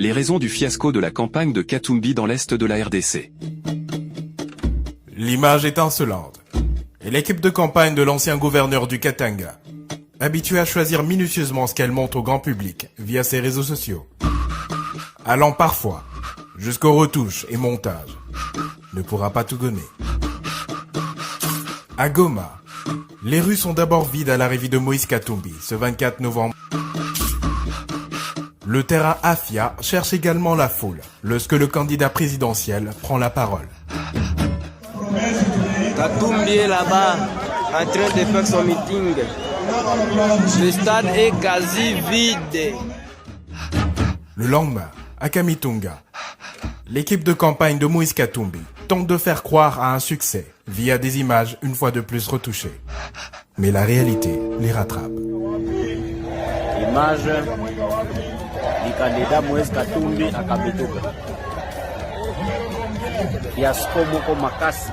les raisons du fiasco de la campagne de Katumbi dans l'est de la RDC. L'image est insolente. Et l'équipe de campagne de l'ancien gouverneur du Katanga, habituée à choisir minutieusement ce qu'elle montre au grand public via ses réseaux sociaux, allant parfois jusqu'aux retouches et montages, ne pourra pas tout gommer. À Goma, les rues sont d'abord vides à l'arrivée de Moïse Katumbi ce 24 novembre. Le terrain Afia cherche également la foule lorsque le candidat présidentiel prend la parole. Katumbi est là-bas, en train de faire son meeting. Le stade est quasi vide. Le lendemain, à Kamitunga, l'équipe de campagne de Moïse Katumbi tente de faire croire à un succès via des images une fois de plus retouchées. Mais la réalité les rattrape. Image du candidat Moïse Katumbi à Kamitunga. Fiasco moko makasi.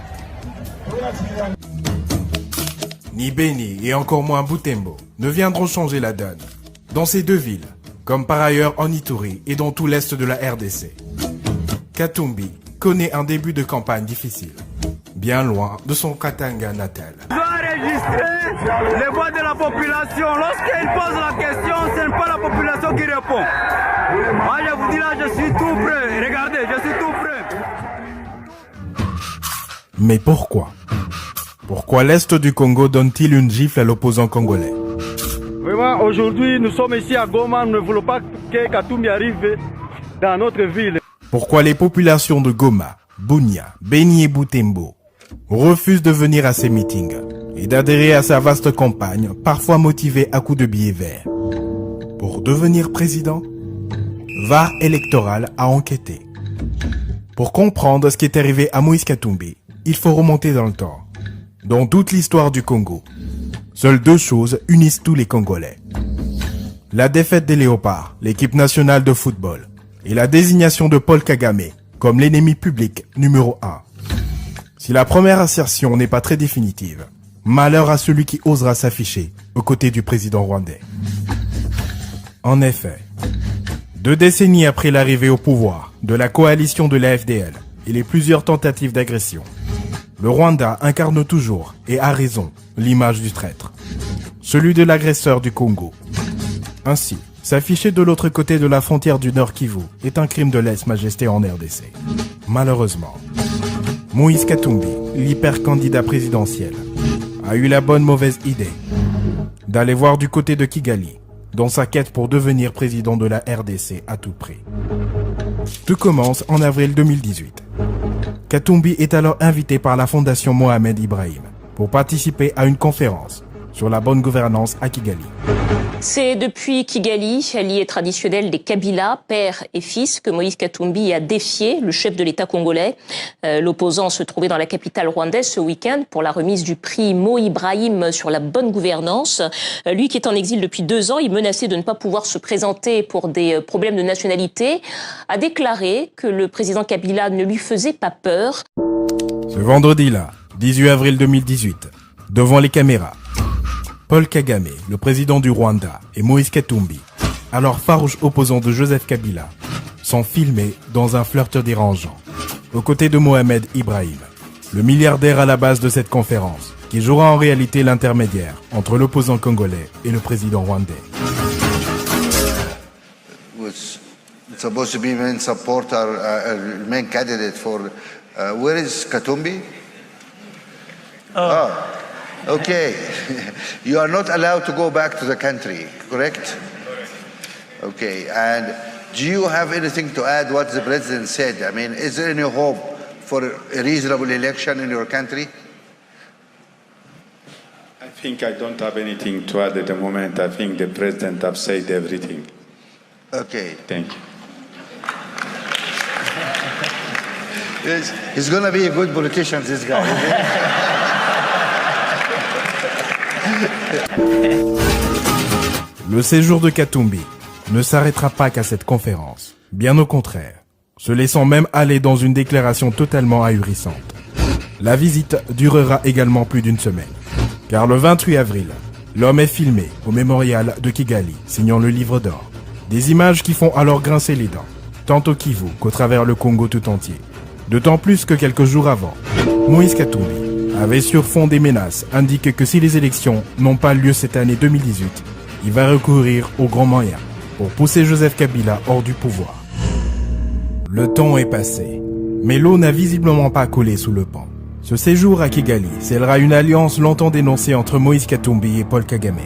Ni Beni et encore moins Butembo ne viendront changer la donne. Dans ces deux villes, comme par ailleurs en Ituri et dans tout l'est de la RDC, Katumbi connaît un début de campagne difficile, bien loin de son Katanga natal. Je dois enregistrer les voix de la population. Lorsqu'il pose la question, ce n'est pas la population qui répond. Moi, je vous dis là, je suis tout prêt. Regardez, je suis tout prêt. Mais pourquoi? Pourquoi l'Est du Congo donne-t-il une gifle à l'opposant congolais? Vraiment, aujourd'hui, nous sommes ici à Goma. Nous ne voulons pas que Katumbi arrive dans notre ville. Pourquoi les populations de Goma, Bunia, Beni et Butembo refusent de venir à ces meetings et d'adhérer à sa vaste campagne, parfois motivée à coups de billets verts? Pour devenir président, VAR électoral a enquêté. Pour comprendre ce qui est arrivé à Moïse Katumbi, il faut remonter dans le temps. Dans toute l'histoire du Congo, seules deux choses unissent tous les Congolais. La défaite des Léopards, l'équipe nationale de football, et la désignation de Paul Kagame comme l'ennemi public numéro 1. Si la première assertion n'est pas très définitive, malheur à celui qui osera s'afficher aux côtés du président rwandais. En effet, 2 décennies après l'arrivée au pouvoir de la coalition de la FDL et les plusieurs tentatives d'agression, le Rwanda incarne toujours, et a raison, l'image du traître, celui de l'agresseur du Congo. Ainsi, s'afficher de l'autre côté de la frontière du Nord Kivu est un crime de lèse-majesté en RDC. Malheureusement, Moïse Katumbi, l'hyper-candidat présidentiel, a eu la bonne mauvaise idée d'aller voir du côté de Kigali, dans sa quête pour devenir président de la RDC à tout prix. Tout commence en avril 2018. Katumbi est alors invité par la fondation Mohamed Ibrahim pour participer à une conférence sur la bonne gouvernance à Kigali. C'est depuis Kigali, allié traditionnel des Kabila, père et fils, que Moïse Katumbi a défié le chef de l'État congolais. L'opposant se trouvait dans la capitale rwandaise ce week-end pour la remise du prix Mo Ibrahim sur la bonne gouvernance. Lui qui est en exil depuis 2 ans, il menaçait de ne pas pouvoir se présenter pour des problèmes de nationalité, a déclaré que le président Kabila ne lui faisait pas peur. Ce vendredi-là, 18 avril 2018, devant les caméras, Paul Kagame, le président du Rwanda, et Moïse Katumbi, alors farouche opposant de Joseph Kabila, sont filmés dans un flirt dérangeant, aux côtés de Mohamed Ibrahim, le milliardaire à la base de cette conférence, qui jouera en réalité l'intermédiaire entre l'opposant congolais et le président rwandais. Was supposed to be main supporter, main candidate for. Where is Katumbi? Okay. You are not allowed to go back to the country, correct? Okay. And do you have anything to add what the president said? I mean, is there any hope for a reasonable election in your country? I think I don't have anything to add at the moment. I think the president has said everything. Okay. Thank you. He's going to be a good politician, this guy. Le séjour de Katumbi ne s'arrêtera pas qu'à cette conférence. Bien au contraire, se laissant même aller dans une déclaration totalement ahurissante. La visite durera également plus d'1 semaine. Car le 28 avril, l'homme est filmé au mémorial de Kigali, signant le livre d'or. Des images qui font alors grincer les dents, tant au Kivu qu'au travers le Congo tout entier. D'autant plus que quelques jours avant, Moïse Katumbi avait sur fond des menaces indiqué que si les élections n'ont pas lieu cette année 2018, il va recourir aux grands moyens pour pousser Joseph Kabila hors du pouvoir. Le temps est passé, mais l'eau n'a visiblement pas coulé sous le pont. Ce séjour à Kigali scellera une alliance longtemps dénoncée entre Moïse Katumbi et Paul Kagame.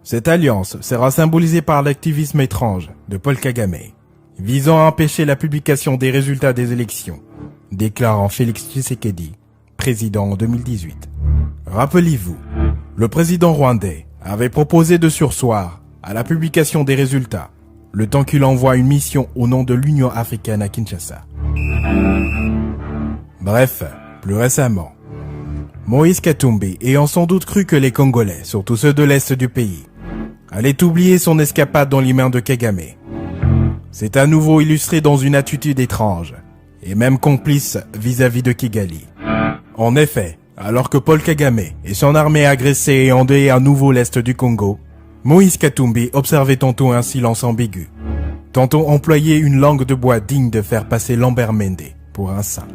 Cette alliance sera symbolisée par l'activisme étrange de Paul Kagame, visant à empêcher la publication des résultats des élections, déclarant Félix Tshisekedi, président en 2018. Rappelez-vous, le président rwandais avait proposé de surseoir à la publication des résultats, le temps qu'il envoie une mission au nom de l'Union africaine à Kinshasa. Bref, plus récemment, Moïse Katumbi ayant sans doute cru que les Congolais, surtout ceux de l'Est du pays, allaient oublier son escapade dans les mains de Kagame, c'est à nouveau illustré dans une attitude étrange, et même complice vis-à-vis de Kigali. En effet, alors que Paul Kagame et son armée agressaient et endayaient à nouveau l'Est du Congo, Moïse Katumbi observait tantôt un silence ambigu, tantôt employait une langue de bois digne de faire passer Lambert Mende pour un saint.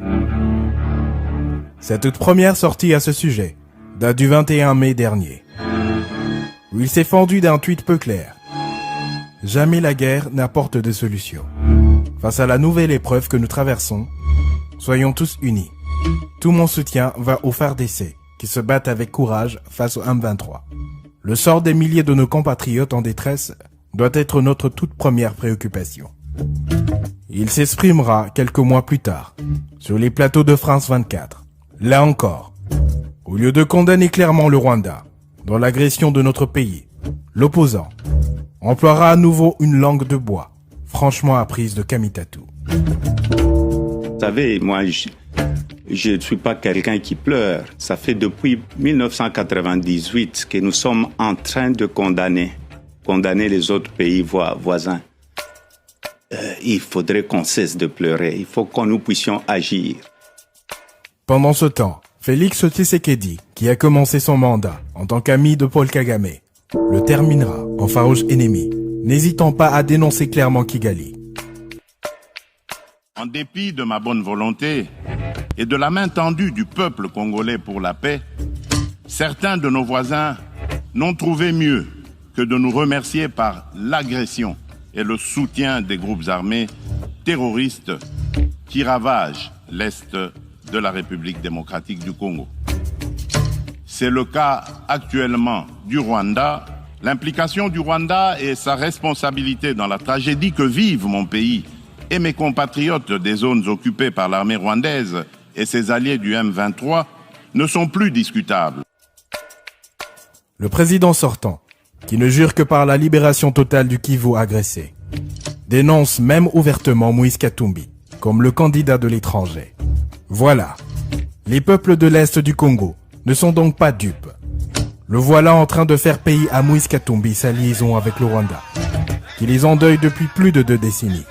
Sa toute première sortie à ce sujet date du 21 mai dernier, où il s'est fendu d'un tweet peu clair. Jamais la guerre n'apporte de solution. Face à la nouvelle épreuve que nous traversons, soyons tous unis. Tout mon soutien va aux FARDC qui se battent avec courage face au M23. Le sort des milliers de nos compatriotes en détresse doit être notre toute première préoccupation. Il s'exprimera quelques mois plus tard, sur les plateaux de France 24. Là encore, au lieu de condamner clairement le Rwanda dans l'agression de notre pays, l'opposant emploiera à nouveau une langue de bois, franchement apprise de Kamitatu. Vous savez, moi, je ne suis pas quelqu'un qui pleure. Ça fait depuis 1998 que nous sommes en train de condamner les autres pays voisins. Il faudrait qu'on cesse de pleurer. Il faut que nous puissions agir. Pendant ce temps, Félix Tshisekedi, qui a commencé son mandat en tant qu'ami de Paul Kagame, le terminera en farouche ennemi, n'hésitant pas à dénoncer clairement Kigali. En dépit de ma bonne volonté et de la main tendue du peuple congolais pour la paix, certains de nos voisins n'ont trouvé mieux que de nous remercier par l'agression et le soutien des groupes armés terroristes qui ravagent l'Est de la République démocratique du Congo. C'est le cas actuellement du Rwanda. L'implication du Rwanda et sa responsabilité dans la tragédie que vivent mon pays et mes compatriotes des zones occupées par l'armée rwandaise et ses alliés du M23 ne sont plus discutables. Le président sortant, qui ne jure que par la libération totale du Kivu agressé, dénonce même ouvertement Moïse Katumbi comme le candidat de l'étranger. Voilà, les peuples de l'Est du Congo ne sont donc pas dupes. Le voilà en train de faire payer à Moïse Katumbi sa liaison avec le Rwanda, qui les endeuille depuis plus de 2 décennies.